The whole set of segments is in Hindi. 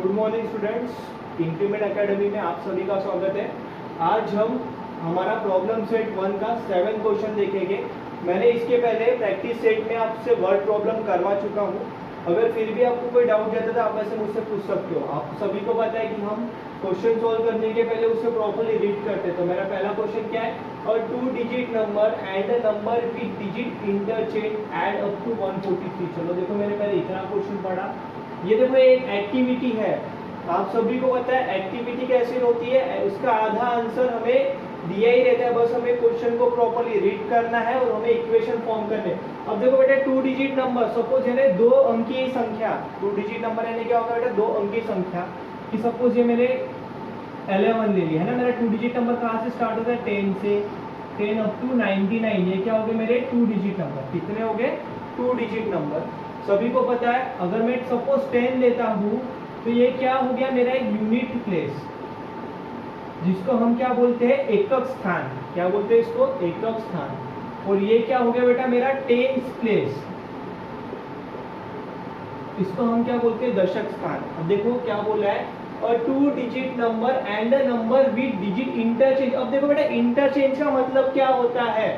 Good morning students, increment academy में आप सभी का स्वागत है। आज हम हमारा प्रॉब्लम सेट 1 का 7 क्वेश्चन देखेंगे। मैंने इसके पहले प्रैक्टिस सेट में आपसे वर्ड प्रॉब्लम करवा चुका हूँ। अगर फिर भी आपको कोई डाउट रहता तो आप वैसे मुझसे पूछ सकते हो। आप सभी को पता है कि हम क्वेश्चन सॉल्व करने के पहले उसे प्रॉपर्ली रीड करते हैं। तो मेरा पहला क्वेश्चन क्या है, और 2 digit number and a number with digit interchange add up to 143। चलो देखो, मैंने पहले इतना क्वेश्चन पढ़ा। ये देखो एक एक्टिविटी है, आप सभी को पता है एक्टिविटी कैसे होती है। उसका आधा आंसर हमें दिया ही रहता है, बस हमें क्वेश्चन को प्रॉपर्ली रीड करना है और हमें इक्वेशन फॉर्म करने। अब देखो बेटा, 2 डिजिट नंबर, सपोज यानी 2 अंकीय संख्या, 2 डिजिट नंबर यानी क्या होगा बेटा, 2 अंकीय संख्या कि सपोज ये मेरे 11 ले लिया है ना। मेरा 2 डिजिट नंबर कहाँ से स्टार्ट होता है, 10 से, 10 अप टू 99। ये क्या हो गए मेरे 2 डिजिट नंबर। कितने हो गए, 2 डिजिट नंबर। सभी को पता है अगर मैं सपोज 10 लेता हूँ तो ये क्या हो गया मेरा एक यूनिट प्लेस, जिसको हम क्या बोलते हैं, एकक स्थान। क्या बोलते हैं इसको, एकक स्थान। और ये क्या हो गया बेटा मेरा टेंस प्लेस, इसको हम क्या बोलते हैं, दशक स्थान। अब देखो क्या बोला है, और 2 digit number and a number with digit interchange. अब देखो बेटा, इंटरचेंज का मतलब क्या होता है।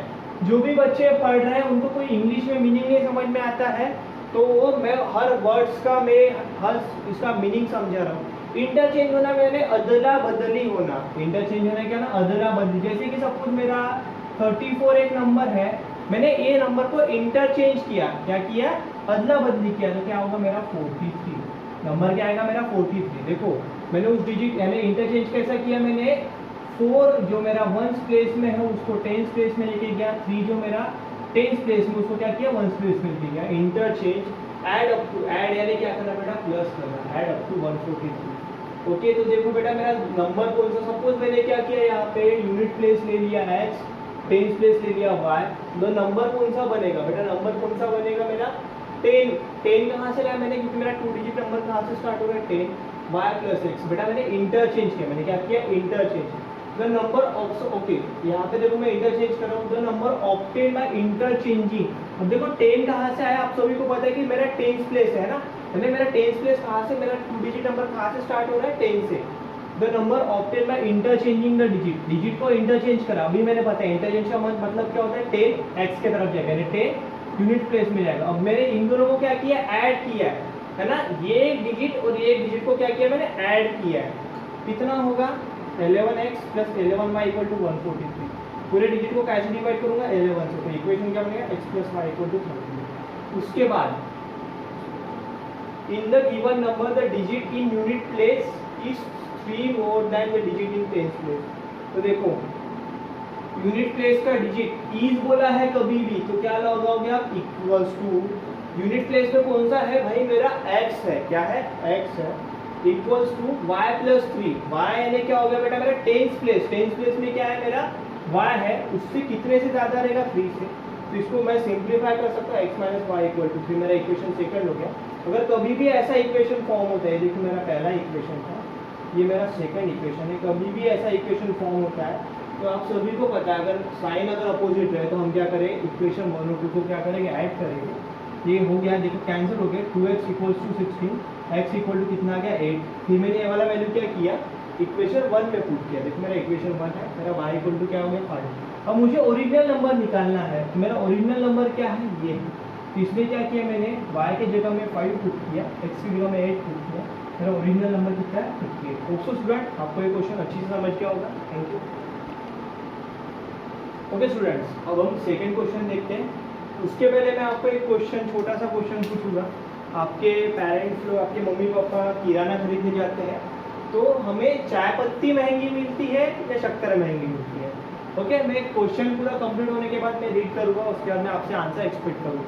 जो भी बच्चे पढ़ रहे हैं उनको कोई इंग्लिश में मीनिंग नहीं समझ में आता है, तो वो मैं हर वर्ड्स का मैं हर इसका मीनिंग समझा रहा हूँ। इंटरचेंज होना मैंने अदला बदली होना। इंटरचेंज होना क्या ना, अदला बदली। जैसे कि सपोज मेरा 34 एक नंबर है, मैंने ए नंबर को इंटरचेंज किया। क्या किया, अदला बदली किया, तो क्या होगा मेरा 43। नंबर क्या आएगा मेरा 43। देखो मैंने उस डिजिट यानी इंटरचेंज कैसा किया, मैंने 4 जो मेरा 1s प्लेस में है उसको 10s प्लेस में लेके गया, 3 जो मेरा 10s प्लेस में उसको क्या किया, 1s प्लेस में लेके गया। Interchange add up to, add यानी क्या करना बेटा, प्लस करना, ऐड अप टू 143। ओके, तो देखो बेटा मेरा नंबर कौन सा, सपोज मैंने क्या किया, यहाँ पे यूनिट प्लेस ले लिया x, 10s प्लेस ले लिया y, तो नंबर कौन सा बनेगा बेटा, नंबर कौन सा बनेगा मेरा 10। 10 कहाँ से लाया मैंने, क्योंकि मेरा 2 डिजिट नंबर कहाँ से स्टार्ट हो रहा है, 10, y प्लस x। बेटा मैंने इंटरचेंज किया, मैंने क्या किया, interchange. The number of, okay यहाँ पे देखो मैं इंटरचेंज कर रहा हूँ, the number obtain by interchanging. अब देखो 10 कहाँ से आया, आप सभी को पता है कि मेरा 10s प्लेस है ना, यानी मेरा 10s प्लेस कहाँ से, मेरा 2 डिजिट नंबर कहाँ से स्टार्ट हो रहा है, 10 से। The number obtain by interchanging the digit, digit को इंटरचेंज करा। अभी मैंने पता है इंटरचेंज का मतलब क्या होता है, 10 x के तरफ जाएगा, यानी 10 यूनिट प्लेस में जाएगा। अब मैंने इन दोनों को क्या किया, ऐड किया है ना, ये एक डिजिट और ये एक डिजिट को क्या किया मैंने, ऐड किया है। कितना होगा, 11x plus 11y equal to 143। पूरे डिजिट को कैसे डिवाइड करूंगा, 11 से, तो इक्वेशन क्या बनेगा, x plus y equal to 30। उसके बाद in the given number the digit in unit place is 3 more than the digit in 10s place. तो देखो यूनिट प्लेस का डिजिट इज बोला है कभी भी, तो क्या लगाओगे आप, इक्वल्स टू, यूनिट प्लेस में कौन सा है भाई मेरा x है, क्या है, x है, equals to y plus 3। y यानी क्या हो गया बेटा मेरा 10s प्लेस, 10s प्लेस में क्या है मेरा y है, उससे कितने से ज्यादा रहेगा, 3 से। तो इसको मैं सिंप्लीफाई कर सकता हूँ, x minus y equal to 3, मेरा इक्वेशन सेकंड हो गया। अगर कभी भी ऐसा इक्वेशन फॉर्म होता है, देखो मेरा पहला इक्वेशन था, ये मेरा सेकंड इक्वेशन है, कभी भी ऐसा इक्वेशन फॉर्म होता है तो आप सभी को पता है अगर साइन अगर अपोजिट रहे तो हम क्या करें, इक्वेशन 1 और 2 को क्या करेंगे, ऐड करेंगे। ये हो गया, देखो कैंसिल हो गया, 2x equals to 16, x equal to कितना आ गया, 8। फिर मैंने ये वाला वैल्यू क्या किया, इक्वेशन 1 में पुट किया। देखो मेरा इक्वेशन 1 है, मेरा y इक्वल टू क्या हो गया, 5। अब मुझे ओरिजिनल नंबर निकालना है, तो मेरा ओरिजिनल नंबर क्या है, ये। तो इसलिए क्या किया मैंने, y के जगह में 5 पुट किया, x की जगह में 8 पुट किया, मेरा ओरिजिनल नंबर कितना है, 58। ओके स्टूडेंट, आपको ये क्वेश्चन अच्छी से समझ गया होगा, थैंक यू। ओके स्टूडेंट्स, अब हम सेकंड क्वेश्चन देखते हैं। उसके पहले मैं आपको एक क्वेश्चन, छोटा सा क्वेश्चन पूछूंगा। आपके पेरेंट्स लोग, आपके मम्मी पापा किराना खरीदने जाते हैं, तो हमें चाय पत्ती महंगी मिलती है या शक्कर महंगी मिलती है। ओके, मैं क्वेश्चन पूरा कंप्लीट होने के बाद मैं रीड करूँगा, उसके बाद मैं आपसे आंसर एक्सपेक्ट करूँ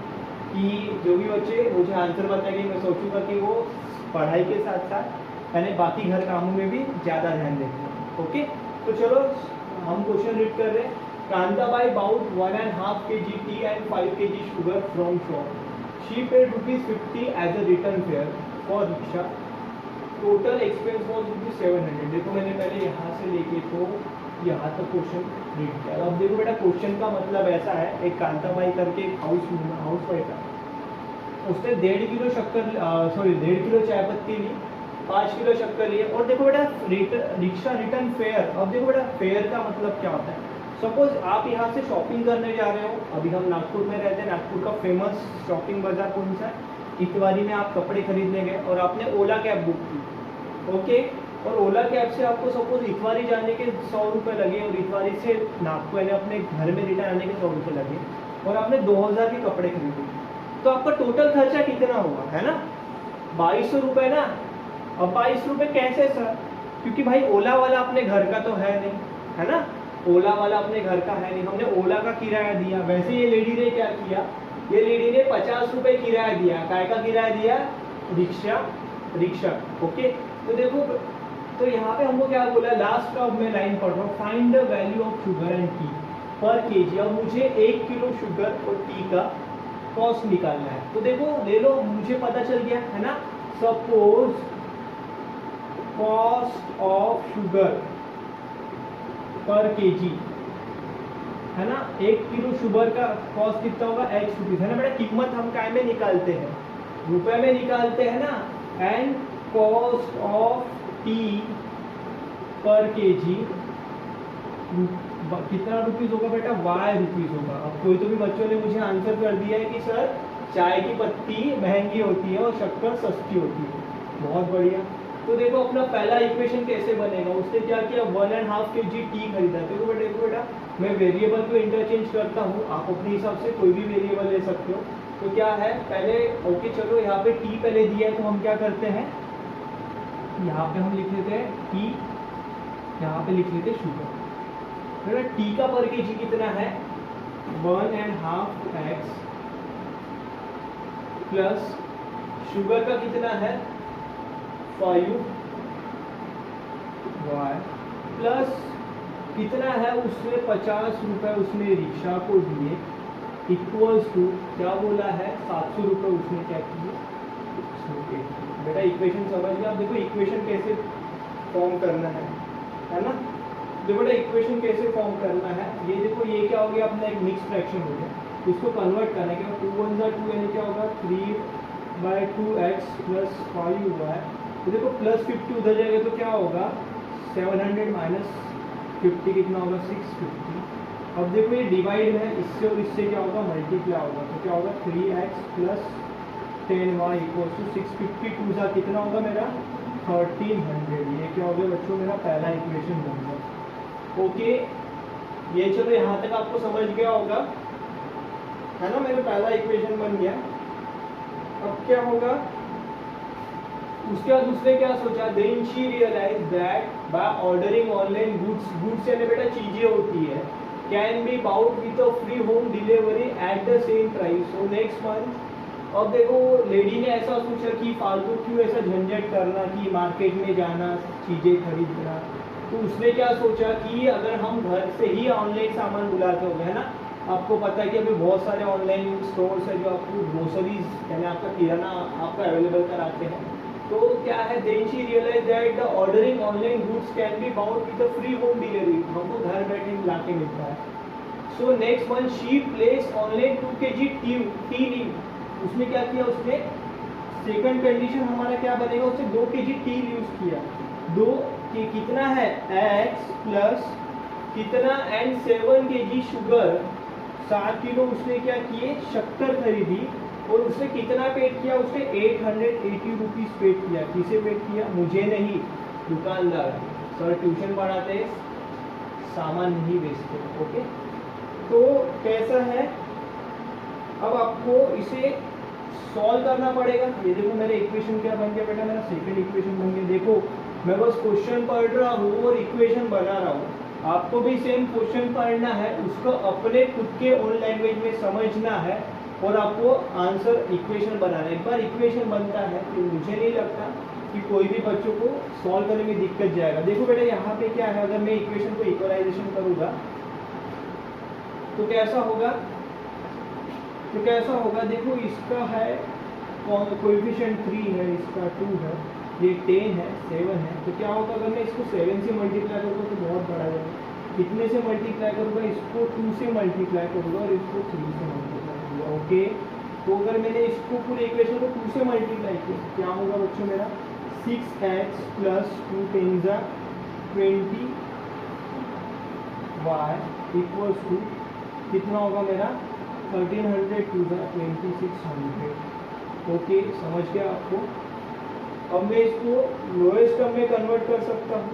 कि जो भी बच्चे मुझे आंसर बताएंगे, मैं सोचूंगा कि वो पढ़ाई के साथ साथ यानी बाकी घर कामों में भी ज़्यादा ध्यान देंगे। ओके, तो चलो हम क्वेश्चन रीड कर रहे हैं। Kantabai bought 1.5 kg tea and 5 kg sugar from shop. She paid ₹50 as a return fare for rickshaw. Total expense was ₹700. देखो मैंने पहले यहाँ से लेके तो यहाँ तक क्वेश्चन रीड किया। अब देखो बेटा, क्वेश्चन का मतलब ऐसा है, एक कांताबाई करके एक हाउस वाइफ है, उसने 1.5 किलो शक्कर 1.5 किलो चाय पत्ती ली 5 किलो शक्कर लिए। और देखो बेटा रिक्शा रिटर्न फेयर। अब देखो बेटा फेयर का मतलब क्या होता है। सपोज आप यहाँ से शॉपिंग करने जा रहे हो, अभी हम नागपुर में रहते हैं, नागपुर का फेमस शॉपिंग बाजार कौन सा है, इतवारी में आप कपड़े खरीदने गए और आपने ओला कैब बुक की, ओके। और ओला कैब से आपको सपोज इतवारी जाने के 100 रुपये लगे और इतवारी से नागपुर यानी अपने घर में रिटर्न आने के 100 रुपये लगे और आपने 2000 के कपड़े खरीदे, तो आपका टोटल खर्चा कितना होगा, है ना, 2200 रुपये ना। अब 22 रुपये कैसे सर, क्योंकि भाई ओला वाला अपने घर का तो है नहीं, है ना, ओला वाला अपने घर का है नहीं, हमने ओला का किराया दिया। वैसे ये लेडी ने क्या किया, ये लेडी ने 50 रुपये किराया दिया, काय का किराया दिया, रिक्शा, ओके। तो देखो, तो यहाँ पे हमको क्या बोला, लास्ट ऑफ में लाइन पढ़ रहा हूँ, find the value of sugar and T पर केजी। अब मुझे 1 किलो शुगर और टी का कॉस्ट निकालना है। तो देखो ले लो, मुझे पता चल गया है ना, सपोज कॉस्ट ऑफ शुगर पर केजी, है ना, 1 किलो शुगर का कॉस्ट कितना होगा, x रुपीज, है ना बेटा। कीमत हम काय में निकालते हैं, रुपए में निकालते हैं ना। एंड कॉस्ट ऑफ टी पर केजी कितना रुपीज होगा बेटा, y रुपीज होगा। अब कोई तो भी बच्चों ने मुझे आंसर कर दिया है कि सर चाय की पत्ती महंगी होती है और शक्कर सस्ती होती है, बहुत बढ़िया। तो देखो अपना पहला इक्वेशन कैसे बनेगा, उसने क्या किया, 1.5 kg टी खरीदा। देखो बेटा मैं वेरिएबल को इंटरचेंज करता हूँ, आप अपने हिसाब से कोई भी वेरिएबल ले सकते हो। तो क्या है, पहले ओके चलो यहाँ पे टी पहले दिया है, तो हम क्या करते हैं, यहाँ पे हम लिख लेते हैं टी, यहाँ पे लिख लेते हैं शुगर। बेटा टी का पर केजी कितना है, 1.5 x प्लस शुगर का कितना है 5y प्लस कितना है, उसने 50 रुपये उसने रिक्शा को दिए, इक्वल्स टू क्या बोला है, 700 रुपये उसने क्या किए। बेटा इक्वेशन समझ गया। आप देखो इक्वेशन कैसे फॉर्म करना है ना। देखो बेटा इक्वेशन कैसे फॉर्म करना है, ये देखो ये क्या हो गया, अपना एक मिक्स फ्रैक्शन हो गया, इसको कन्वर्ट करना है। 2 1 2 यानी क्या होगा, 3/2x प्लस 5y। तो देखो प्लस 50 उधर जाएगा तो क्या होगा, 700 माइनस 50 कितना होगा, 650। अब देखो ये डिवाइड है, इससे और इससे क्या होगा, मल्टीप्लाई होगा, तो क्या होगा 3x plus 10y equal to 650, 2 सा कितना होगा मेरा 1300। ये क्या हो गया बच्चों, मेरा पहला इक्वेशन बन गया, ओके। ये चलो यहाँ तक आपको समझ गया होगा, है ना, मेरा पहला इक्वेशन बन गया। अब क्या होगा, उसके बाद उसने क्या सोचा, then she realise that by ordering online goods यानी बेटा चीजें होती है, can be bought with a free home delivery at the same price. So next month, अब देखो लेडी ने ऐसा सोचा कि फालतू क्यों ऐसा झंझट करना कि मार्केट में जाना चीजें खरीदना। तो उसने क्या सोचा कि अगर हम घर से ही ऑनलाइन सामान बुलाते हो, है ना, आपको पता है कि अभी बहुत सारे ऑनलाइन स्टोर्स है जो आपको ग्रोसरीज यानी आपका किराना आपका अवेलेबल कराते हैं। तो क्या है, then she realise that the ordering online goods can be bought with a free home delivery, हमको घर बैठे लाके मिलता है। So next month she place online 2 kg tea leave. उसने क्या किया, उसने सेकंड कंडीशन हमारा क्या बनेगा, उसने 2 kg टी यूज किया। 2 की कितना है, x प्लस कितना एंड 7 kg शुगर, 7 किलो उसने क्या किए, शक्कर खरीदी। और उसने कितना पेड किया, उसने 880 रुपीज़ पेड किया। किसे पेड किया, मुझे नहीं, दुकानदार। सर ट्यूशन पढ़ाते सामान नहीं बेचते, ओके। तो कैसा है, अब आपको इसे सॉल्व करना पड़ेगा। ये देखो मेरा इक्वेशन क्या बन गया बेटा, मेरा सेकंड इक्वेशन बन गया। देखो मैं बस क्वेश्चन पढ़ रहा हूँ और इक्वेशन बना रहा हूँ, आपको भी सेम क्वेश्चन पढ़ना है, उसको अपने खुद के ओन लैंग्वेज में समझना है और आपको आंसर इक्वेशन बनाना है। एक बार इक्वेशन बनता है तो मुझे नहीं लगता कि कोई भी बच्चों को सॉल्व करने में दिक्कत जाएगा। देखो बेटा यहाँ पे क्या है, अगर मैं इक्वेशन को इक्वलाइजेशन करूँगा तो कैसा होगा, देखो इसका है कोएफिशिएंट 3 है, इसका 2 है, ये 10 है, 7 है। तो क्या होगा, अगर मैं इसको 7 से मल्टीप्लाई करूँगा तो बहुत बड़ा जाएगा। कितने से मल्टीप्लाई करूँगा, इसको 2 से मल्टीप्लाई करूँगा और इसको 3 से मल्टीप्लाई करूँगा, ओके। तो अगर मैंने इसको पूरे इक्वेशन को 2 से मल्टीप्लाई किया क्या होगा बच्चों, मेरा 6x plus 2 10 20 y equals to कितना होगा मेरा 1300 टू 2600। ओके, समझ गया आपको। अब मैं इसको लोएस्ट टर्म में कन्वर्ट कर सकता हूँ।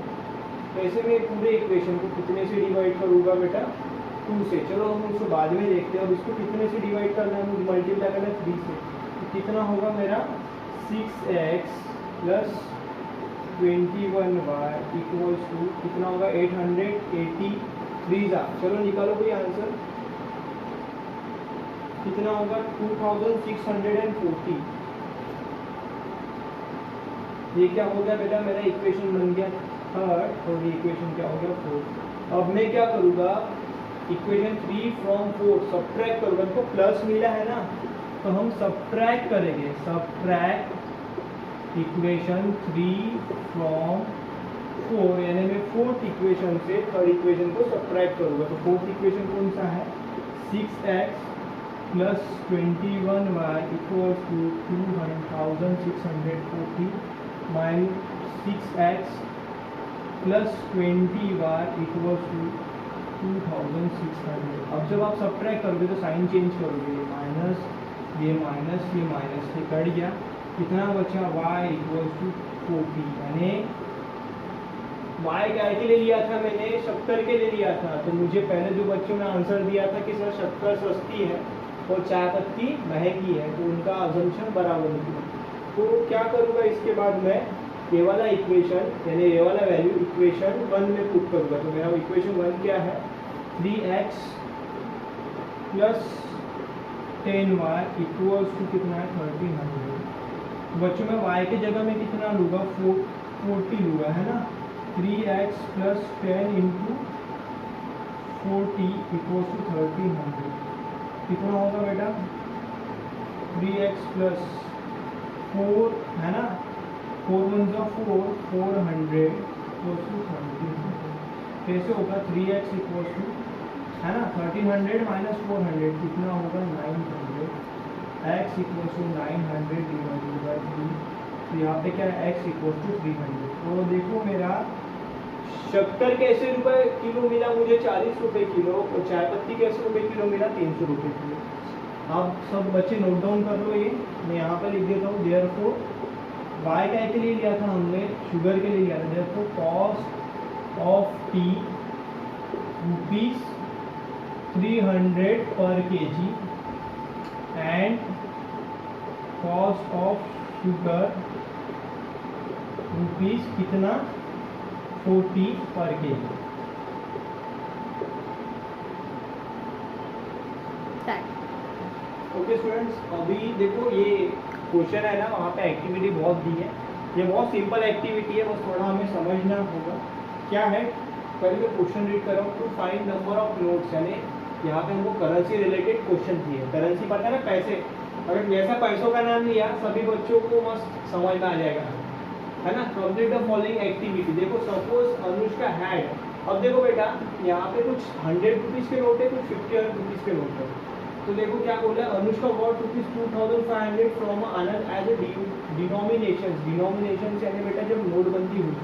वैसे मैं पूरे इक्वेशन को कितने से डिवाइड करूँगा बेटा, 2 से। चलो हम उसको बाद में देखते हैं। अब इसको कितने से डिवाइड करना है, मुझे मल्टीप्लाई करना है 3 से। तो कितना होगा मेरा 6x plus 21y equals to कितना होगा 883। चलो निकालो कोई आंसर, कितना होगा 2640। ये क्या हो गया बेटा, मेरा इक्वेशन बन गया थर्ड और ये इक्वेशन क्या हो गया फोर्थ। अब मैं क्या करूँगा, इक्वेशन 3 फ्रॉम 4 सब्ट्रैक्ट करूँगा। तो प्लस मिला है ना, तो हम सब्ट्रैक्ट करेंगे। सब्ट्रैक्ट इक्वेशन 3 फ्रॉम 4, यानी मैं फोर्थ इक्वेशन से थर्ड इक्वेशन को सब्ट्रैक्ट करूँगा। तो फोर्थ इक्वेशन कौन सा है, 6x plus 21y equals to 2640 minus 6x plus 20y equals to 2600। अब जब आप सब्ट्रैक्ट करोगे तो साइन चेंज करोगे, ये माइनस ये कट गया, कितना बचा y इक्वल्स टू 40। यानी y क्या के लिए लिया था मैंने, शक्कर के लिए लिया था। तो मुझे पहले जो बच्चों ने आंसर दिया था कि सर शक्कर सस्ती है और चाय पत्ती महंगी है, तो उनका अजम्पशन बराबर निकला। तो क्या करूँगा, इसके बाद मैं ये वाला इक्वेशन यानी ये वाला वैल्यू इक्वेशन 1 में पुट करूँगा। तो मेरा इक्वेशन 1 क्या है, 3x plus 10y equals to कितना है 1300। बच्चों में y के जगह में कितना लूँगा, 40 लूँगा, है ना। 3x plus 10 into 40 equals to 1300। कितना होगा बेटा, 3x प्लस 4 है ना, 4 1 जा 4, 400 इक्वल्स टू 1300। कैसे होगा, 3x इक्वल्स टू है ना 1300 माइनस 400 कितना होगा 900। x equals to 900 divided by 3। तो यहाँ पे क्या है, x इक्वल्स टू 300। तो देखो मेरा शक्कर कैसे रुपए किलो मिला मुझे, 40 रुपये किलो, और चाय पत्ती कैसे रुपये किलो मिला, 300 रुपये किलो। आप सब बच्चे नोट डाउन कर लो, ये मैं यहाँ पर लिख देता हूँ। देयरफॉर y क्या के लिए लिया था हमने, शुगर के लिए लिया था। Therefore cost of T rupees 300 पर kg and cost of sugar rupees कितना 40 पर kg। ओके स्टूडेंट्स, अभी देखो ये क्वेश्चन है ना, वहाँ पे एक्टिविटी बहुत दी है। ये बहुत सिंपल एक्टिविटी है, बस थोड़ा हमें समझना होगा क्या है। पहले मैं क्वेश्चन रीड कर रहा हूँ। To find number of notes, यानी यहाँ पे हमको करेंसी रिलेटेड क्वेश्चन दिए। करेंसी पता है ना, पैसे। अगर जैसा पैसों का नाम लिया सभी बच्चों को मस्त समझ में आ जाएगा, है ना। Complete the following activity. देखो सपोज अनुष्का हैड, अब देखो बेटा यहाँ पे कुछ 100 रुपीज़ के नोट है, कुछ 50 रुपीज़ के नोट है। तो देखो क्या बोल रहा है, Anushka got ₹2500 from Anand as a denomination यानी बेटा जब नोटबंदी हुई,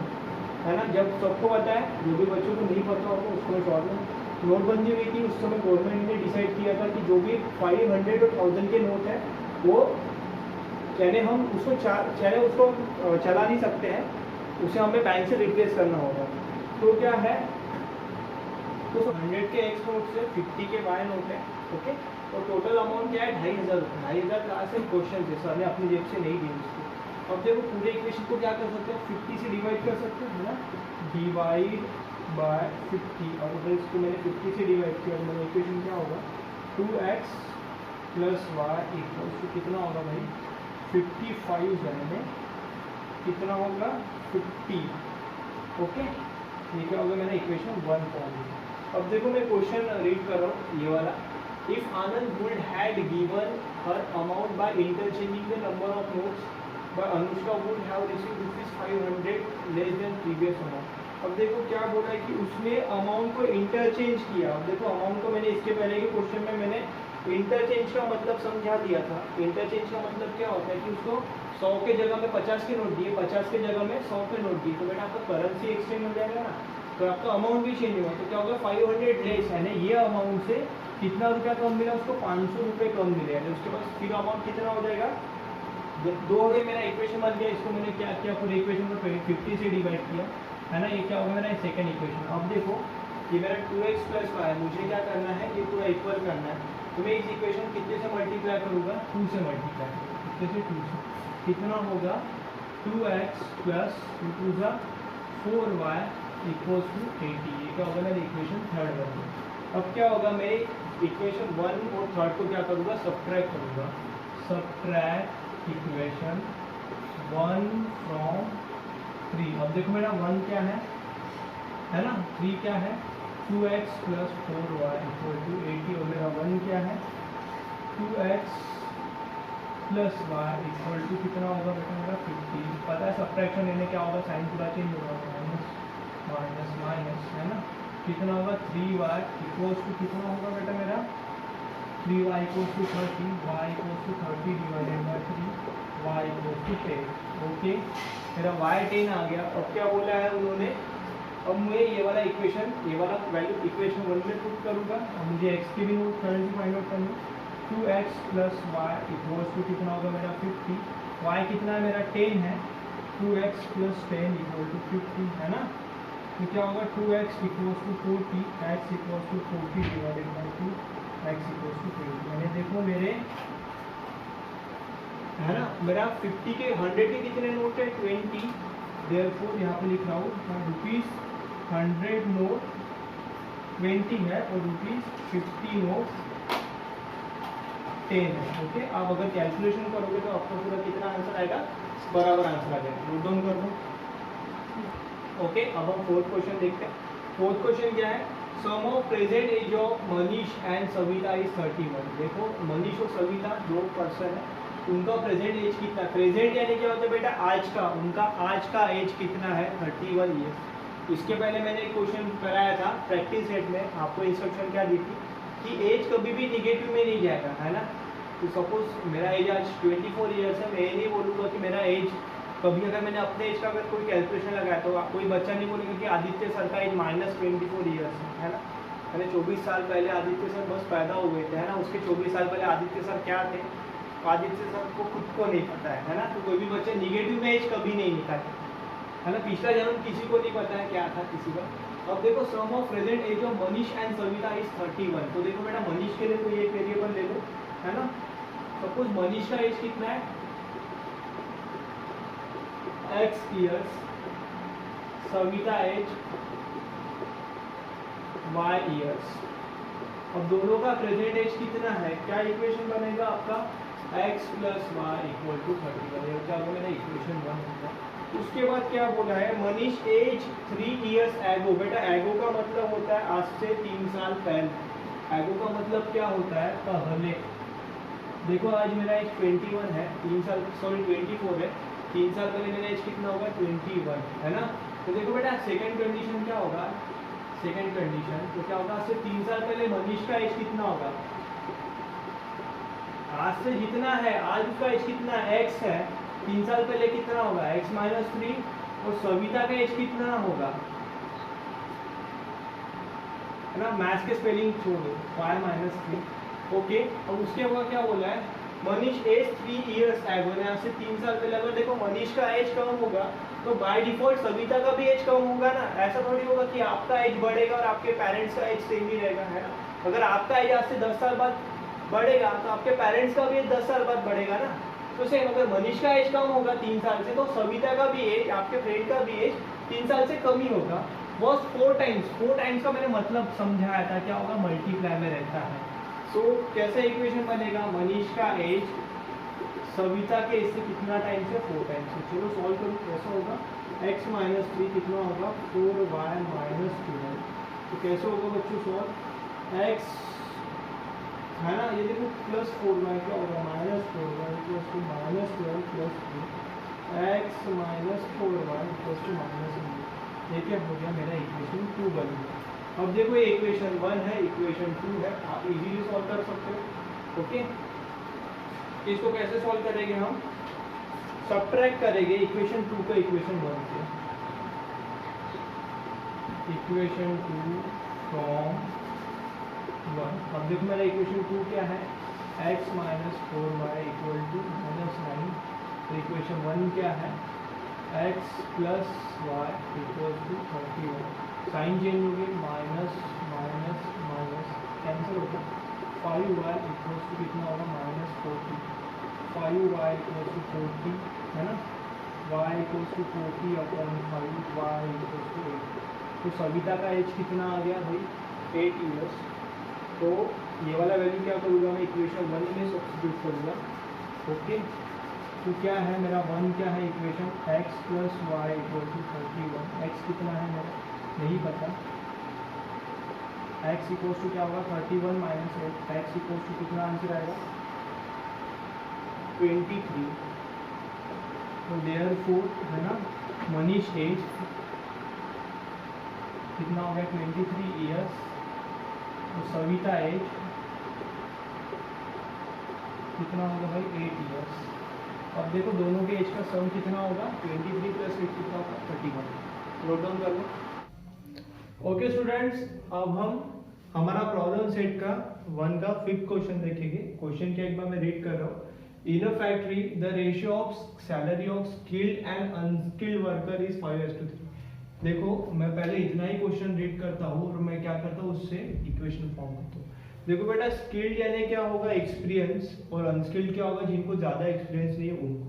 है ना। जब सबको पता है, जो भी बच्चों को नहीं पता होगा उसको मैं शॉर्ट में, नोटबंदी हुई थी उस समय गवर्नमेंट ने डिसाइड किया था कि जो भी 500 और 1000 के नोट है वो चाहे हम उसको चाहे उसको चला नहीं सकते हैं, उसे हमें बैंक से रिप्लेस करना होगा। तो क्या है, तो 100 के एक्स नोट से 50 के वाई नोट है, ओके। और टोटल अमाउंट क्या है 2500 रुपये। 2500 कहाँ से, क्वेश्चन से सर ने अपनी जेब से नहीं दी उसको। अब देखो पूरे इक्वेशन को क्या कर सकते हैं, 50 से डिवाइड कर सकते हैं, है ना। डिवाइड बाय 50, और अगर इसको मैंने 50 से डिवाइड किया तो मेरा इक्वेशन क्या होगा, 2x plus y equals to कितना होगा भाई 55 जाने कितना होगा 50, ओके। ये क्या होगा मेरा इक्वेशन 1 फॉर्म। अब देखो मैं क्वेश्चन रीड कर रहा हूँ ये वाला। If Anand would had given her amount by interchanging the number of notes, but Anushka would have received ₹500 less than previous amount. अब देखो क्या बोला है कि उसने अमाउंट को इंटरचेंज किया। अब देखो अमाउंट को मैंने इसके पहले के क्वेश्चन में मैंने इंटरचेंज का मतलब समझा दिया था। इंटरचेंज का मतलब क्या होता है कि उसको 100 के जगह में 50 के नोट दिए, 50 के जगह में 100 के नोट दिए, तो बेटा आपका करेंसी एक्सचेंज हो जाएगा ना, तो आपका अमाउंट भी चेंज होगा। तो क्या होगा 500 लेस है ना, ये अमाउंट से कितना रुपया कम मिला उसको, 500 रुपये कम मिले है। उसके बाद फिर अमाउंट कितना हो जाएगा, जब 2 हो गए मेरा इक्वेशन बन गया, इसको मैंने क्या किया पूरे इक्वेशन को 50 से डिवाइड किया है ना, ये क्या होगा मेरा सेकंड इक्वेशन। अब देखो ये मेरा 2x प्लस वाई, मुझे क्या करना है, ये पूरा इक्वल करना है, तो मैं इस इक्वेशन कितने से मल्टीप्लाई करूँगा, 2 से मल्टीप्लाई करूँगा, कितने से 2 से, कितना होगा 2x plus 2 × 4y equals to 80। ये क्या होगा मेरा इक्वेशन थर्ड बन गया। अब क्या होगा, मैं इक्वेशन 1 और थर्ड को क्या करूँगा, सब्ट्रैक्ट करूँगा, सब्ट्रैक्ट इक्वेशन 1 फ्रॉम 3। अब देखो मेरा 1 क्या है ना, 3 क्या है, 2x plus 4y equal to 80, और मेरा 1 क्या है, 2x plus y equal to कितना होगा बेटा मेरा 50। पता है सब्ट्रैक्शन लेने क्या होगा, साइन पूरा चेंज होगा, माइनस माइनस माइनस है ना, कितना होगा 3y इक्वल्स टू कितना होगा बेटा मेरा 3y equals to 30, y equals to 30 divided by 3, y equals to 10। Okay, मेरा y 10 आ गया। अब क्या बोला है उन्होंने, अब मैं ये वाला इक्वेशन, ये वाला वैल्यू इक्वेशन 1 में पुट करूँगा, और मुझे x की भी करेंसी फाइंड आउट करनी, 2x plus y equals to कितना होगा मेरा 50, y कितना है मेरा 10 है, 2x प्लस 10 इक्वल टू 50 है ना, तो क्या होगा 2x equals to 40, x equals to 40 divided by 2, x equals to 20। मैंने देखो मेरे है ना, मेरा 50 के 100 के कितने नोट है 20, देयरफॉर यहाँ पे लिख रहा हूँ रुपीज़ 100 नोट 20 है और ₹50 नोट 10 है। ओके, आप अगर कैलकुलेशन करोगे तो आपको पूरा कितना आंसर आएगा, बराबर आंसर आ जाएगा, नोट डाउन कर दो। ओके, अब हम फोर्थ क्वेश्चन देखते हैं। फोर्थ क्वेश्चन क्या है, sum of present age of Manish and Savita is 31। देखो मनीष और सविता 2 पर्सन है, उनका प्रेजेंट एज कितना, प्रेजेंट यानी क्या होता है बेटा आज का, उनका आज का एज कितना है 31 ईयर्स। इसके पहले मैंने एक क्वेश्चन कराया था प्रैक्टिस सेट में, आपको इंस्ट्रक्शन क्या दी थी कि एज कभी भी निगेटिव में नहीं जाएगा है ना। तो सपोज मेरा एज आज 24 ईयर्स है, मैं ये नहीं बोलूँगा कि मेरा एज, कभी अगर मैंने अपने एज का अगर कोई कैलकुलेशन लगाया तो कोई बच्चा नहीं बोलेगा कि आदित्य सर का एज -24 ईयर्स है ना, मैंने 24 साल पहले आदित्य सर बस पैदा हुए थे है ना, उसके 24 साल पहले आदित्य सर क्या थे, आदित्य सर को खुद को नहीं पता है ना, तो कोई भी बच्चे निगेटिव में एज कभी नहीं निकाले है ना, पिछला जन्म किसी को नहीं पता है क्या था किसी का। अब देखो sum of present age of Manish and Savita is 31। तो देखो बेटा मनीष के लिए कोई एक वेरिएबल ले लो है ना, सपोज मनीष का एज कितना है x years, Savita age y years. अब दोनों का प्रेजेंट एज कितना है, क्या इक्वेशन बनेगा आपका x plus y equal to 31, क्या होगा मेरा इक्वेशन 1 होगा। उसके बाद क्या बोला है, मनीष एज 3 ईयर्स एगो। बेटा एगो का मतलब होता है आज से 3 साल पहले, एगो का मतलब क्या होता है पहले। देखो आज मेरा एज 21 है, 3 साल सॉरी 24 है, 3 साल पहले मेरा एज कितना होगा 21 है ना। तो देखो बेटा सेकंड कंडीशन क्या होगा, सेकंड कंडीशन तो क्या होगा, आज से 3 साल पहले मनीष का एज कितना होगा, आज से जितना है आज उसका एज कितना x है, 3 साल पहले कितना होगा x - 3, और सविता का एज कितना होगा है ना, मैथ्स के स्पेलिंग छोड़ो, y - 3। ओके, और उसके बाद क्या बोला है, मनीष एज 3 ईयर्स एगो, यहाँ से 3 साल पहले अगर देखो मनीष का एज कम होगा तो बाय डिफॉल्ट सविता का भी एज कम होगा ना, ऐसा थोड़ी होगा कि आपका एज बढ़ेगा और आपके पेरेंट्स का एज सेम ही रहेगा है ना। अगर आपका एज आज से 10 साल बाद बढ़ेगा तो आपके पेरेंट्स का भी एज 10 साल बाद बढ़ेगा ना। तो सेम अगर मनीष का एज कम होगा 3 साल से तो सविता का भी एज, आपके फ्रेंड का भी एज 3 साल से कम ही होगा। बस 4 टाइम्स का मैंने मतलब समझाया था, क्या होगा मल्टीप्लाई में रहता है। सो कैसे इक्वेशन बनेगा, मनीष का एज सविता के एज से कितना टाइम से 4 टाइम्स से। चलो सॉल्व करो, कैसा होगा x - 3 कितना होगा 4y - 12। तो कैसे होगा बच्चों सॉल्व, x है ना, ये देखो प्लस 4y क्या होगा -4y equals to -12 plus 3, x - 4y equals to -3। ये क्या हो गया मेरा इक्वेशन 2 बन गया। अब देखो ये इक्वेशन 1 है, इक्वेशन 2 है, आप इजीली सॉल्व कर सकते हो। ओके, इसको कैसे सॉल्व करेंगे हम, सब्ट्रैक्ट करेंगे इक्वेशन 2 का इक्वेशन 1 से। Equation 2 from 1। अब देखो मेरा इक्वेशन 2 क्या है, x minus 4y equal to -9। तो इक्वेशन 1 क्या है, x plus y equal to 31। Sign change हो गई, माइनस माइनस माइनस कैंसिल होगा। 5y इक्वल टू कितना होगा, -40। 5y इक्वल टू 40 है ना, y equal to 40 upon 5, y equal to 8। तो सविता का एज कितना आ गया भाई, 8 ईयर्स। तो ये वाला वैल्यू क्या करूँगा मैं, इक्वेशन 1 में सब्स्टिट्यूट करूँगा। ओके, तो क्या है मेरा 1 क्या है equation, x plus y equal to 31। x कितना है मेरा नहीं पता, x इक्वल टू क्या होगा 31 माइनस 8, x इक्वल टू कितना आंसर आएगा 23। तो देयरफॉर है ना, मनीष एज कितना हो गया 23 ईयर्स। तो सविता एज कितना होगा भाई 8 ईयर्स। अब देखो दोनों के एज का सम कितना होगा, 23 प्लस 8 कितना होगा 31। नोट डाउन कर लो। ओके स्टूडेंट्स, अब हम हमारा प्रॉब्लम सेट का 1 का 5th क्वेश्चन देखेंगे। क्वेश्चन क्या एक बार मैं रीड कर रहा हूँ। In a factory the ratio of salary of skilled and unskilled worker is 5:3। देखो मैं पहले इतना ही क्वेश्चन रीड करता हूँ और मैं क्या करता हूँ उससे इक्वेशन फॉर्म करता हूँ। देखो बेटा, स्किल्ड यानी क्या होगा एक्सपीरियंस, और अनस्किल्ड क्या होगा जिनको ज्यादा एक्सपीरियंस नहीं है उनको।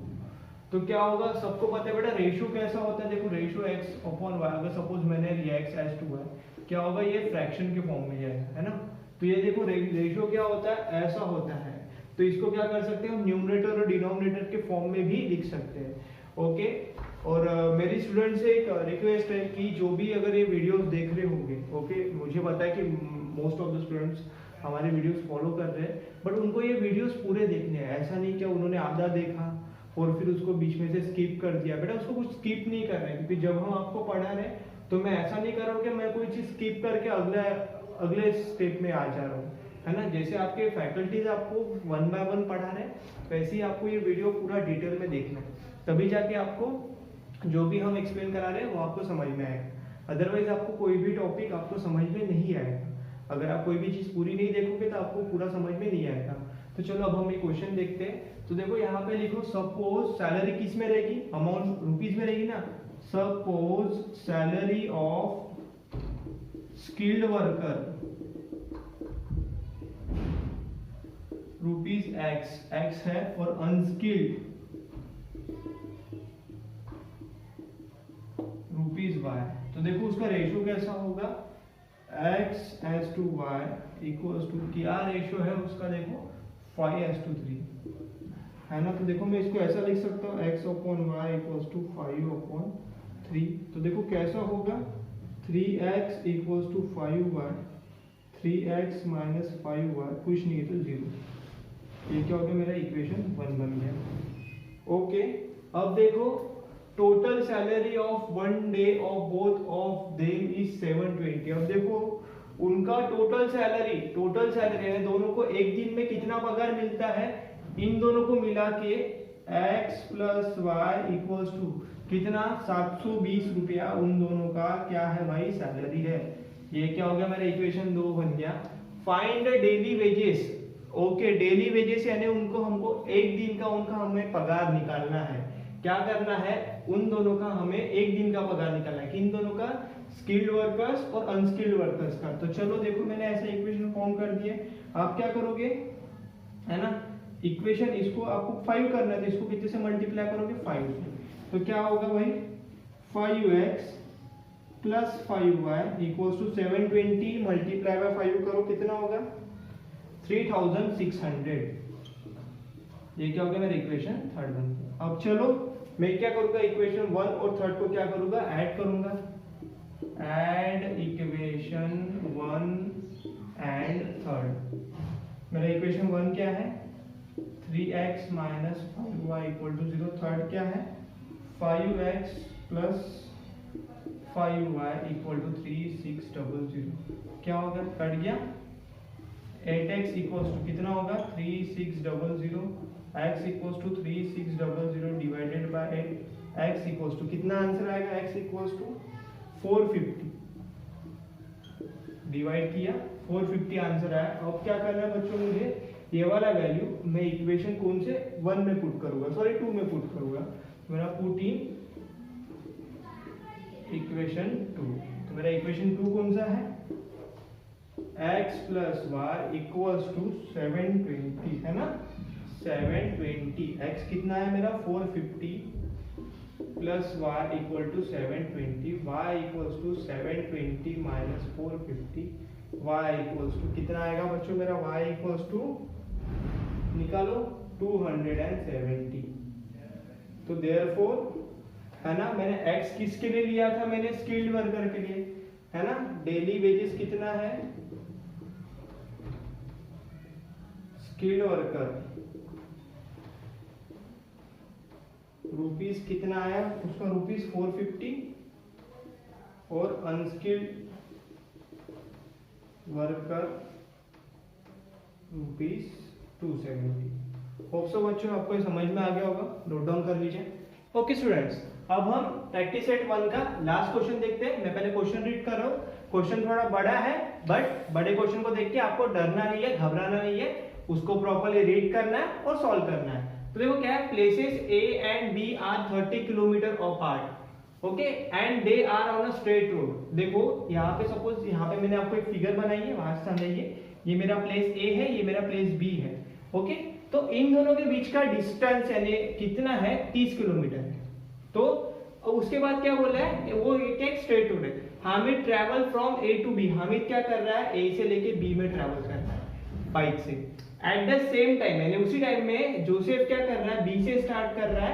तो क्या होगा, सबको पता है बेटा रेशियो कैसा होता है। देखो रेशियो x अपॉन वाई, अगर सपोज मैंने लिया x एज टू वाई, क्या होगा ये फ्रैक्शन के फॉर्म में जाएगा, है ना। तो ये देखो रेशियो क्या होता है, ऐसा होता है। तो इसको क्या कर सकते हैं हम, न्यूमरेटर और डिनोमिनेटर के फॉर्म में भी लिख सकते हैं। ओके, और मेरी स्टूडेंट से एक रिक्वेस्ट है कि जो भी अगर ये वीडियोस देख रहे होंगे, ओके, मुझे पता है कि मोस्ट ऑफ द स्टूडेंट्स हमारे वीडियोस फॉलो कर रहे हैं, बट उनको ये वीडियोस पूरे देखने हैं। ऐसा नहीं कि उन्होंने आधा देखा और फिर उसको बीच में से स्किप कर दिया। बेटा उसको कुछ स्किप नहीं करना है, क्योंकि जब हम आपको पढ़ा रहे हैं तो मैं ऐसा नहीं कर रहा हूँ कि मैं कोई चीज स्किप करके अगले स्टेप में आ जा रहा हूँ, है ना। जैसे आपके फैकल्टीज आपको 1 बाय 1 पढ़ा रहे हैं, वैसे ही आपको ये वीडियो पूरा डिटेल में देखना है, तभी जाके आपको जो भी हम एक्सप्लेन करा रहे हैं वो आपको समझ में आएगा। अदरवाइज आपको कोई भी टॉपिक आपको समझ में नहीं आएगा। अगर आप कोई भी चीज पूरी नहीं देखोगे तो आपको पूरा समझ में नहीं आएगा। तो चलो अब हम एक क्वेश्चन देखते हैं। तो देखो यहाँ पे लिखो, सपोज सैलरी किस में रहेगी, अमाउंट रुपीज में रहेगी ना। Suppose salary of skilled worker rupees x है, और अनस्किल्ड रुपीज y। तो देखो उसका रेशियो कैसा होगा, x is to y equals to, क्या रेशियो है उसका देखो 5:3, है ना। तो देखो मैं इसको ऐसा लिख सकता हूँ, x upon y equals to 5/3। तो देखो कैसा होगा, 3x equals to 5y, 3x minus 5y, कुछ नहीं है तो 0। ये क्या हो गया, मेरा इक्वेशन 1 बन गया। ओके, अब देखो total salary of 1 day of both of them is 720। अब देखो उनका टोटल सैलरी है, दोनों को एक दिन में कितना पगार मिलता है, इन दोनों को मिला के x plus y equals to कितना 720 रुपया उन दोनों का क्या है भाई, सैलरी है। ये क्या हो गया, मेरा इक्वेशन 2 बन गया। Find daily wages. Okay, daily wages यानी उनको हमको एक दिन का उनका हमें पगार निकालना है। क्या करना है, उन दोनों का हमें एक दिन का पगार निकालना है। किन दोनों का, स्किल्ड वर्कर्स और अनस्किल्ड वर्कर्स का। तो चलो देखो मैंने ऐसा इक्वेशन फॉर्म कर दिया। आप क्या करोगे, है ना, इक्वेशन इसको आपको 5 करना है, तो इसको कितने से मल्टीप्लाई करोगे 5 से। तो क्या होगा भाई, 5x plus 5y equals to 720 multiply by 5 करो, कितना होगा 3600। ये क्या हो गया, मेरा इक्वेशन 3rd बन गया। अब चलो मैं क्या करूंगा, इक्वेशन 1 और 3rd को क्या करूंगा, ऐड करूंगा। Add equation 1 and 3rd। मेरा इक्वेशन 1 क्या है, 3x minus 5y equal to 0। 3rd क्या है, 5x plus 5y equal to 3600। क्या होगा, कट गया। 8x इक्वल टू कितना होगा 3600 x equals to 3600 divided by x equals to कितना आंसर आएगा, x इक्वल्स टू 450 डिवाइड किया 450 आंसर आया। अब क्या करना है बच्चों, मुझे ये वाला वैल्यू मैं इक्वेशन कौन से 1 में पुट करूंगा, सॉरी 2 में पुट करूंगा। मेरा पुट इन इक्वेशन 2, तो मेरा इक्वेशन 2 कौन सा है, x plus y equals to 720 है ना, 720 x कितना है मेरा 450 plus y equal to 720, y equals to 720 minus 450, y equals to कितना आएगा बच्चों मेरा, वाई इक्वल्स टू निकालो 270। तो देयरफॉर है ना, मैंने x किसके लिए लिया था, मैंने स्किल्ड वर्कर के लिए है ना। डेली वेजेस कितना है, स्किल्ड वर्कर रुपीस कितना आया उसका, रुपीस 450 और unskilled worker rupees 270। Hope so बच्चों आपको ये समझ में आ गया होगा, नोट डाउन कर लीजिए। ओके स्टूडेंट्स, अब हम प्रैक्टिस सेट 1 का लास्ट क्वेश्चन देखते हैं। मैं पहले क्वेश्चन रीड कर रहा हूँ, क्वेश्चन थोड़ा बड़ा है बट बड़े क्वेश्चन को देख के आपको डरना नहीं है, घबराना नहीं है, उसको प्रॉपर्ली रीड करना है और सॉल्व करना है। तो देखो क्या है, places A and B are 30 kilometre apart, okay, and they are on a straight road. देखो यहाँ पे सपोज यहाँ पे मैंने आपको एक फिगर बनाई है, वहां से समझिए, ये मेरा प्लेस A है, ये मेरा प्लेस B है, ओके। तो इन दोनों के बीच का डिस्टेंस यानी कितना है, 30 किलोमीटर है। तो उसके बाद क्या बोला है, वो एक स्ट्रेट रोड है, Hamid travel from A to B, Hamid क्या कर रहा है, A से लेके B में ट्रैवल कर रहा है बाइक से। एट द सेम टाइम यानी उसी टाइम में जोसेफ क्या कर रहा है, बी से स्टार्ट कर रहा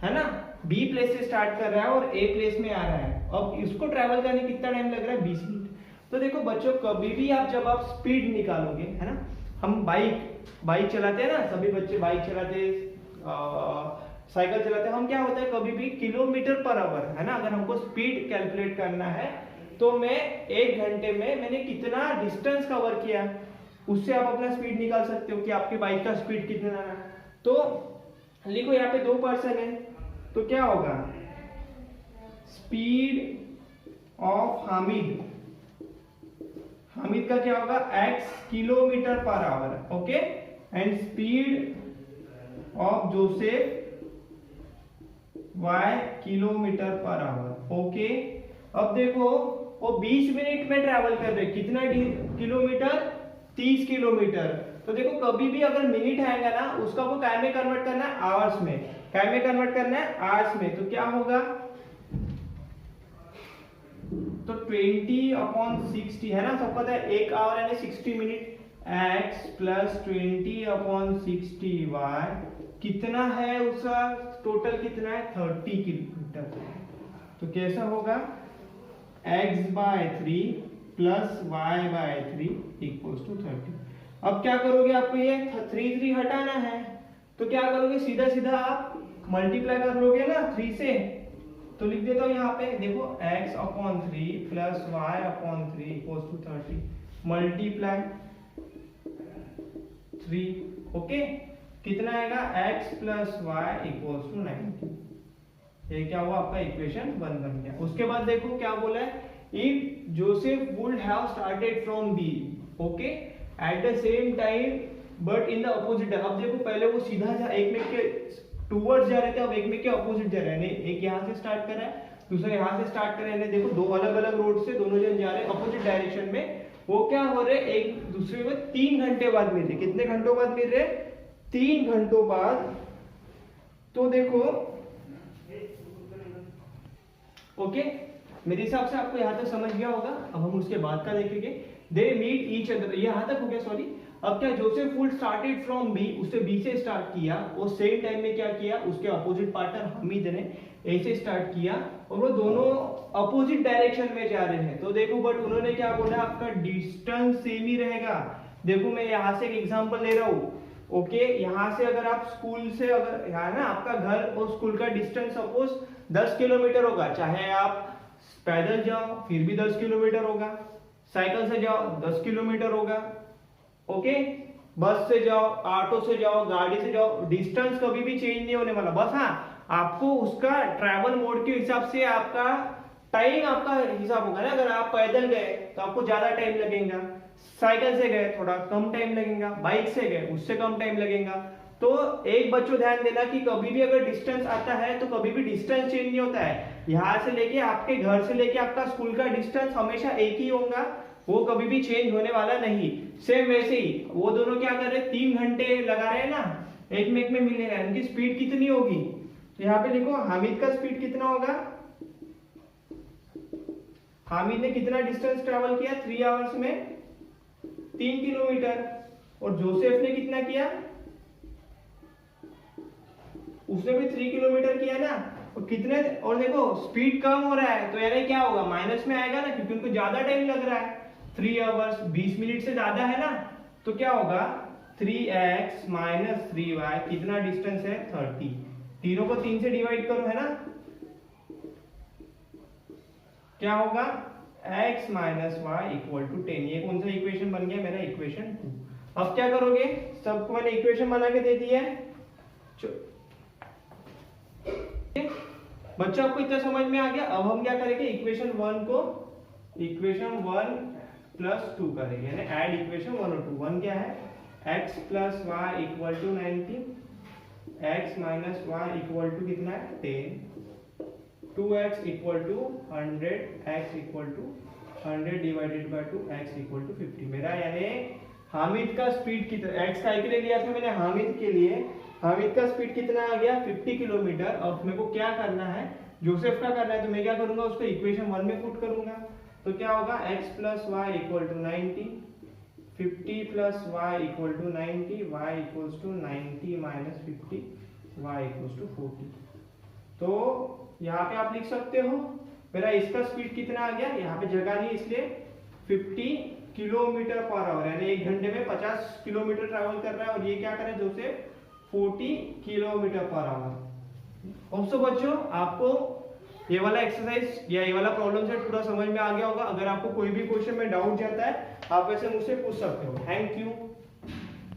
है ना, बी प्लेस से स्टार्ट कर रहा है और ए प्लेस में आ रहा है। अब इसको ट्रैवल करने कितना टाइम लग रहा है, 20 मिनट। तो देखो बच्चों, कभी भी आप जब आप स्पीड निकालोगे है ना, हम बाइक चलाते हैं ना, सभी बच्चे बाइक चलाते हैं, साइकिल चलाते हैं, हम क्या होता है कभी भी किलोमीटर पर आवर है ना, अगर हमको स्पीड कैलकुलेट करना है तो मैं 1 घंटे में मैंने कितना डिस्टेंस कवर किया, उससे आप अपना स्पीड निकाल सकते हो कि आपकी बाइक का स्पीड कितना है। तो लिखो यहाँ पे 2 पर्सन है, तो क्या होगा, स्पीड ऑफ हामिद का क्या होगा, x kilometre per hour, okay, and speed of Joseph y kilometre per hour, okay. अब देखो वो 20 मिनट में ट्रैवल कर रहे, कितना किलोमीटर, 30 किलोमीटर। तो देखो कभी भी अगर मिनट आएगा ना, उसका वो काय में कन्वर्ट करना है, आवर्स में, काय में कन्वर्ट करना है, आवर्स में। तो क्या होगा, तो 20/60 है ना, सबको पता है 1 आवर यानी 60 मिनट, x प्लस 20/60 y कितना है, उसका टोटल कितना है, 30 किलोमीटर। तो कैसा होगा, x/3 plus y/3 equals to 30। अब क्या करोगे, आपको ये 3 हटाना है, तो क्या करोगे, सीधा सीधा आप मल्टीप्लाई कर लोगे ना 3 से। तो लिख देता हूं यहाँ पे, देखो x/3 plus y/3 equals to 30 multiply 3, okay. कितना आएगा, x plus y equals to 90। ये क्या हुआ, आपका इक्वेशन 1 बन गया। उसके बाद देखो क्या बोला है, if Joseph would have started from B, okay, at the same time but in the opposite। अब देखो पहले वो सीधा जा एक में के टूवर्ड्स जा रहे थे, अब एक में के अपोजिट जा रहे हैं, एक यहाँ से स्टार्ट कर रहा है, दूसरा यहाँ से स्टार्ट कर रहे हैं। देखो 2 अलग अलग रोड से दोनों जन जा रहे हैं अपोजिट डायरेक्शन में। वो क्या हो रहे, एक दूसरे को 3 घंटे बाद मिल रहे। कितने घंटों बाद मिल रहे, 3 घंटों बाद। तो देखो ओके, मेरे हिसाब से आपको यहाँ तक समझ गया होगा। अब हम उसके बाद का देखेंगे, दे मीट ईच अदर, ये यहाँ तक हो गया सॉरी। अब क्या, Joseph would started from B, उसने बी से स्टार्ट किया, वो सेम टाइम में क्या किया, उसके अपोजिट पार्टनर हमीद ने ए से स्टार्ट किया, और वो दोनों अपोजिट डायरेक्शन में जा रहे हैं। तो देखो बट उन्होंने क्या बोला, आपका डिस्टेंस सेम ही रहेगा। देखो मैं यहाँ से एक एग्जांपल ले रहा हूँ, ओके। यहाँ से अगर आप स्कूल से, अगर यहाँ ना आपका घर और स्कूल का डिस्टेंस सपोज 10 किलोमीटर होगा, चाहे आप पैदल जाओ फिर भी 10 किलोमीटर होगा, साइकिल से जाओ 10 किलोमीटर होगा, ओके। बस से जाओ, ऑटो से जाओ, गाड़ी से जाओ, डिस्टेंस कभी भी चेंज नहीं होने वाला। बस हाँ, आपको उसका ट्रैवल मोड के हिसाब से आपका टाइम आपका हिसाब होगा ना। अगर आप पैदल गए तो आपको ज्यादा टाइम लगेगा, साइकिल से गए थोड़ा कम टाइम लगेगा, बाइक से गए उससे कम टाइम लगेगा। तो एक बच्चों ध्यान देना कि कभी भी अगर डिस्टेंस आता है तो कभी भी डिस्टेंस चेंज नहीं होता है। यहाँ से लेके आपके घर से लेके आपका स्कूल का डिस्टेंस हमेशा एक ही होगा, वो कभी भी चेंज होने वाला नहीं। सेम वैसे ही वो दोनों क्या कर रहे हैं, 3 घंटे लगा रहे हैं ना, एक में मिलने रहे हैं, उनकी स्पीड कितनी होगी। तो यहाँ पे देखो हामिद का स्पीड कितना होगा, हामिद ने कितना डिस्टेंस ट्रेवल किया 3 आवर्स में, 3 किलोमीटर। और जोसेफ ने कितना किया, उसने भी 3 किलोमीटर किया ना। और कितने, और देखो स्पीड कम हो रहा है तो यानी क्या होगा, माइनस में आएगा ना, क्योंकि उनको ज्यादा टाइम लग रहा है। 3 आवर्स 20 मिनट से ज्यादा है ना, तो क्या होगा 3x माइनस 3y, कितना डिस्टेंस है 30। तीनों को 3 से डिवाइड करो है ना, क्या होगा x minus y equal to 10। ये कौन सा इक्वेशन बन गया मेरा, इक्वेशन 2। अब क्या करोगे, सबको मैंने इक्वेशन बना के दे दी है। बच्चों आपको इतना समझ में आ गया। अब हम क्या करेंगे, इक्वेशन 1 को इक्वेशन 1 प्लस 2 करेंगे, यानी ऐड इक्वेशन 1 और 2। 1 क्या है, x plus y equal to 90, x minus y equal to कितना है 10, 2x equal to 100, x equal to 100 divided by 2, x equal to 50। मेरा यानी हामिद का स्पीड कितना, x कैलकुलेट लिया था मैंने हामिद के लिए, हामिद का स्पीड कितना आ गया 50 किलोमीटर। अब मेरे को क्या करना है, जोसेफ का करना है, तो मैं क्या करूंगा, उसको इक्वेशन 1 में पुट करूंगा। तो क्या होगा, x plus y equal to 90, 50 plus y equal to 90, y equals to 90 minus 50, y equals to 40। तो यहाँ पे आप लिख सकते हो मेरा इसका स्पीड कितना आ गया, यहाँ पे जगह नहीं इसलिए 50 किलोमीटर पर आवर, यानी 1 घंटे में 50 किलोमीटर ट्रैवल कर रहा है। और ये क्या करे जोसेफ, 40 किलोमीटर पर आवर। अब तो बच्चों आपको ये वाला एक्सरसाइज या ये वाला प्रॉब्लम सेट पूरा समझ में आ गया होगा। अगर आपको कोई भी क्वेश्चन में डाउट जाता है आप वैसे मुझसे पूछ सकते हो। Thank you.